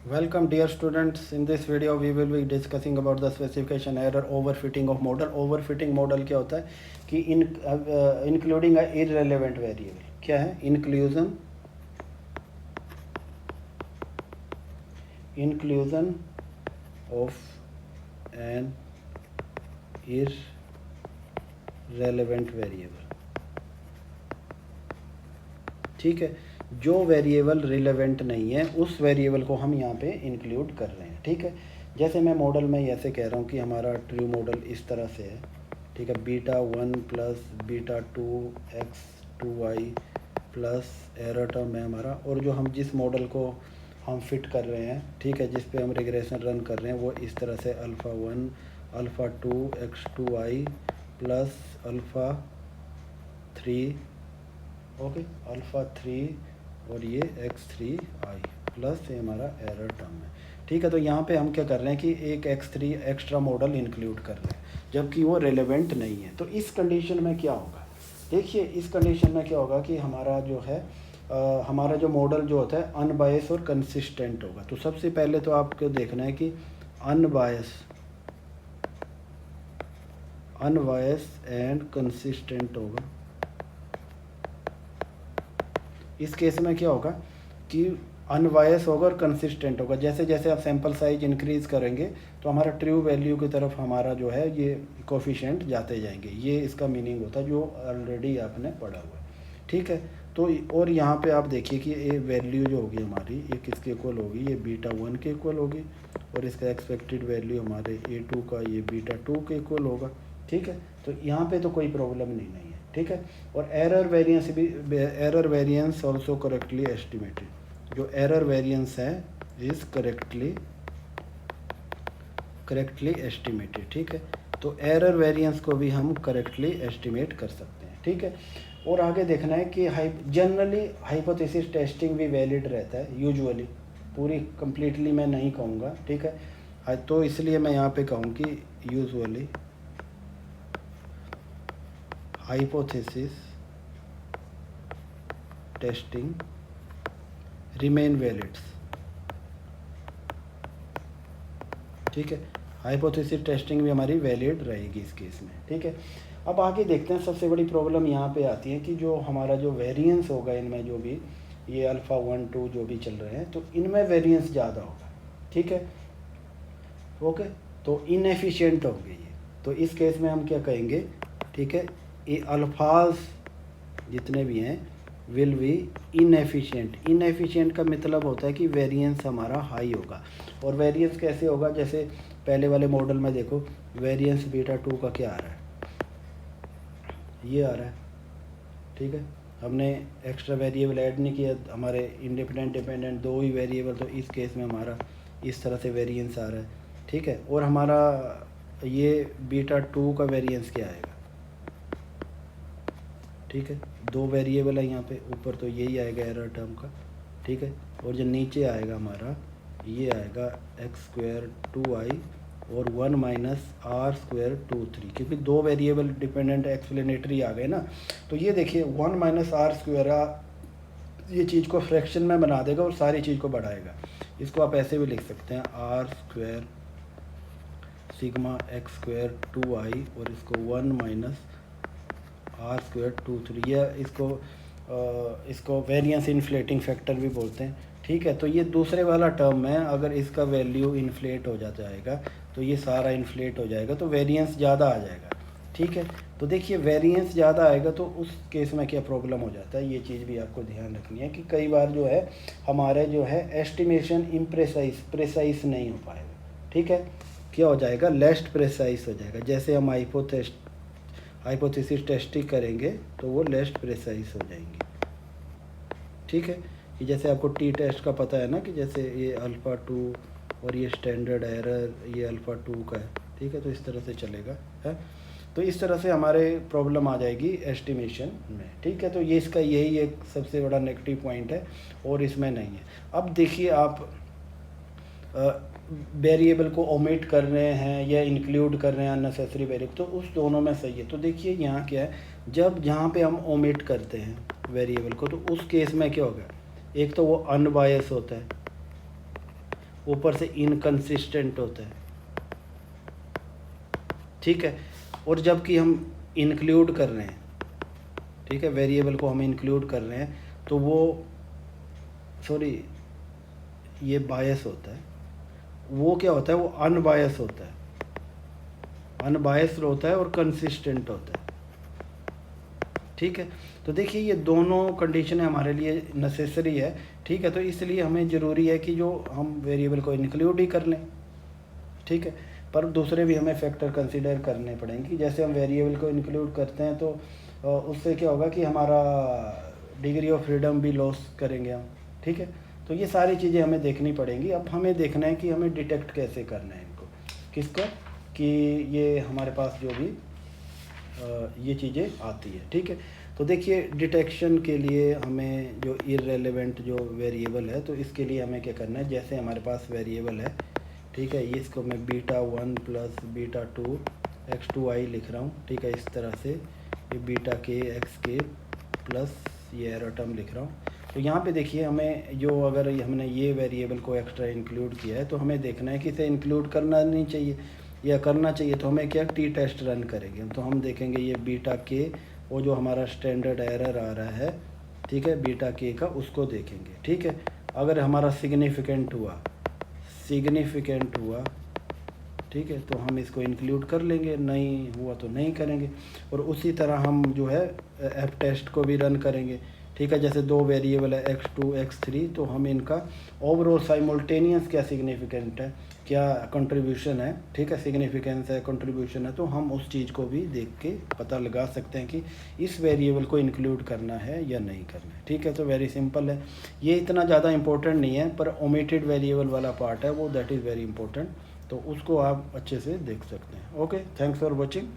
Welcome dear students. In this video we will be discussing about the specification error overfitting of model. Overfitting model क्या होता है कि including a irrelevant variable. क्या है? Inclusion of an irrelevant variable. ठीक है, जो variable relevant नहीं है उस वेरिएबल को हम यहाँ पे इंक्लूड कर रहे हैं। ठीक है, जैसे मैं मॉडल में ऐसे कह रहा हूँ कि हमारा ट्रू मॉडल इस तरह से है। ठीक है, β1 plus β2 x2y plus error term है हमारा, और जो हम जिस मॉडल को हम फिट कर रहे हैं, ठीक है, जिस पे हम रिग्रेशन रन कर रहे हैं, वो इस तरह से α1 α2 x2y प्लस α3 ओके α3 और ये x3i प्लस ये हमारा एरर टर्म है। ठीक है, तो यहाँ पे हम क्या कर रहे हैं कि एक x3 एक्स्ट्रा मॉडल इंक्लूड कर रहे हैं जबकि वो रिलेवेंट नहीं है। तो इस कंडीशन में क्या होगा, देखिए इस कंडीशन में क्या होगा कि हमारा जो है हमारा जो मॉडल जो होता है अनबायस और कंसिस्टेंट होगा। तो सबसे पहले तो आपको देखना है कि अनबायस एंड कंसिस्टेंट होगा। इस केस में क्या होगा कि अनबायस होगा और कंसिस्टेंट होगा। जैसे जैसे आप सैंपल साइज इंक्रीज करेंगे तो हमारा ट्रू वैल्यू की तरफ हमारा जो है ये कोफिशिएंट जाते जाएंगे। ये इसका मीनिंग होता है जो ऑलरेडी आपने पढ़ा हुआ है। ठीक है, तो और यहाँ पे आप देखिए कि ये वैल्यू जो होगी हमारी ये किसके इक्वल होगी, ये β1 के इक्वल होगी, और इसका एक्सपेक्टेड वैल्यू हमारे a2 का ये β2 के इक्वल होगा। ठीक है, तो यहाँ पे तो कोई प्रॉब्लम नहीं है। ठीक है, और error variance also correctly estimated. जो एरर वेरिएंस है इज करेक्टली एस्टिमेटेड। ठीक है, तो एरर वेरिएंस को भी हम करेक्टली एस्टिमेट कर सकते हैं। ठीक है, और आगे देखना है कि जनरली हाइपोथेसिस टेस्टिंग भी वैलिड रहता है यूजुअली, पूरी कंप्लीटली मैं नहीं कहूँगा। ठीक है, तो इसलिए मैं यहाँ पे कहूँ कि usually hypothesis testing remain valid। ठीक है, हाइपोथेसिस टेस्टिंग भी हमारी वैलिड रहेगी इस केस में। ठीक है, अब आगे देखते हैं। सबसे बड़ी प्रॉब्लम यहाँ पे आती है कि जो हमारा जो वेरिएंस होगा इनमें, जो भी ये α1 2 जो भी चल रहे हैं, तो इनमें वेरिएंस ज़्यादा होगा। ठीक है, ओके, तो इनएफिशिएंट होंगे ये। तो इस केस में हम क्या कहेंगे, ठीक है, ये अल्फाज जितने भी हैं विल बी इनएफिशिएंट। इनएफिशिएंट का मतलब होता है कि वेरिएंस हमारा हाई होगा। और वेरिएंस कैसे होगा, जैसे पहले वाले मॉडल में देखो वेरिएंस β2 का क्या आ रहा है, ये आ रहा है। ठीक है, हमने एक्स्ट्रा वेरिएबल ऐड नहीं किया, हमारे इंडिपेंडेंट डिपेंडेंट दो ही वेरिएबल, तो इस केस में हमारा इस तरह से वेरिएंस आ रहा है। ठीक है, और हमारा ये β2 का वेरिएंस क्या आएगा, ठीक है, दो वेरिएबल है यहाँ पे, ऊपर तो यही आएगा एरर टर्म का। ठीक है, और जो नीचे आएगा हमारा ये आएगा x² 2i और 1 - r² 2 3, क्योंकि दो वेरिएबल डिपेंडेंट एक्सप्लेनेटरी आ गए ना। तो ये देखिए 1 - r² ये चीज़ को फ्रैक्शन में बना देगा और सारी चीज़ को बढ़ाएगा। इसको आप ऐसे भी लिख सकते हैं r² सिग्मा x² 2i और इसको 1 - r² 2 3, या इसको वेरिएंस इन्फ्लेटिंग फैक्टर भी बोलते हैं। ठीक है, तो ये दूसरे वाला टर्म है, अगर इसका वैल्यू इन्फ्लेट हो जाएगा तो ये सारा इन्फ्लेट हो जाएगा, तो वेरिएंस ज़्यादा आ जाएगा। ठीक है, तो देखिए वेरिएंस ज़्यादा आएगा तो उस केस में क्या प्रॉब्लम हो जाता है, ये चीज़ भी आपको ध्यान रखनी है कि कई बार जो है हमारे जो है एस्टिमेशन प्रेसाइज नहीं हो पाएगा। ठीक है, क्या हो जाएगा, लेस्ट प्रेसाइज हो जाएगा। जैसे हम हाइपोथेसिस टेस्टिंग करेंगे तो वो लेस्ट प्रेसाइज हो जाएंगी। ठीक है, कि जैसे आपको टी टेस्ट का पता है ना, कि जैसे ये α2 और ये स्टैंडर्ड एरर ये α2 का है। ठीक है, तो इस तरह से चलेगा है, तो इस तरह से हमारे प्रॉब्लम आ जाएगी एस्टिमेशन में। ठीक है, तो ये इसका यही एक सबसे बड़ा नेगेटिव पॉइंट है और इसमें नहीं है। अब देखिए आप वेरिएबल को ओमिट कर रहे हैं या इंक्लूड कर रहे हैं अननेसेसरी वेरिएबल, तो उस दोनों में सही है। तो देखिए यहाँ क्या है, जब जहाँ पे हम ओमिट करते हैं वेरिएबल को तो उस केस में क्या होगा, एक तो वो अनबायस होता है, ऊपर से इनकंसिस्टेंट होता है, ठीक है। और जबकि हम इंक्लूड कर रहे हैं, ठीक है, वेरिएबल को हम इंक्लूड कर रहे हैं, तो वो सॉरी ये बायस होता है, वो क्या होता है, वो अनबायस होता है, अनबायस्ड होता है और कंसिस्टेंट होता है, ठीक है। तो देखिए ये दोनों कंडीशन हमारे लिए नेसेसरी है, ठीक है। तो इसलिए हमें ज़रूरी है कि जो हम वेरिएबल को इंक्लूड ही कर लें, ठीक है। पर दूसरे भी हमें फैक्टर कंसीडर करने पड़ेंगे। जैसे हम वेरिएबल को इंक्लूड करते हैं तो उससे क्या होगा कि हमारा डिग्री ऑफ फ्रीडम भी लॉस करेंगे हम, ठीक है। तो ये सारी चीज़ें हमें देखनी पड़ेंगी। अब हमें देखना है कि हमें डिटेक्ट कैसे करना है इनको, किसका, कि ये हमारे पास जो भी ये चीज़ें आती है, ठीक है। तो देखिए डिटेक्शन के लिए हमें जो इररेलेवेंट जो वेरिएबल है, तो इसके लिए हमें क्या करना है, जैसे हमारे पास वेरिएबल है, ठीक है, ये इसको मैं β1 प्लस β2 x2i लिख रहा हूँ, ठीक है। इस तरह से ये βk xk प्लस ये एरर टर्म लिख रहा हूँ। तो यहाँ पे देखिए हमें जो अगर हमने ये वेरिएबल को एक्स्ट्रा इंक्लूड किया है, तो हमें देखना है कि इसे इंक्लूड करना नहीं चाहिए या करना चाहिए। तो हमें क्या टी टेस्ट रन करेंगे, तो हम देखेंगे ये βk, वो जो हमारा स्टैंडर्ड एरर आ रहा है, ठीक है, βk का, उसको देखेंगे, ठीक है। अगर हमारा सिग्निफिकेंट हुआ, ठीक है, तो हम इसको इंक्लूड कर लेंगे, नहीं हुआ तो नहीं करेंगे। और उसी तरह हम जो है एफ टेस्ट को भी रन करेंगे, ठीक है। जैसे दो वेरिएबल है x2 x3, तो हम इनका ओवरऑल साइमल्टेनियस क्या सिग्निफिकेंट है, क्या कंट्रीब्यूशन है, ठीक है, सिग्निफिकेंस है, कंट्रीब्यूशन है, तो हम उस चीज़ को भी देख के पता लगा सकते हैं कि इस वेरिएबल को इंक्लूड करना है या नहीं करना है, ठीक है। तो वेरी सिंपल है, ये इतना ज़्यादा इंपॉर्टेंट नहीं है, पर ओमिटेड वेरिएबल वाला पार्ट है वो, दैट इज़ वेरी इंपॉर्टेंट, तो उसको आप अच्छे से देख सकते हैं। Okay, thanks for watching.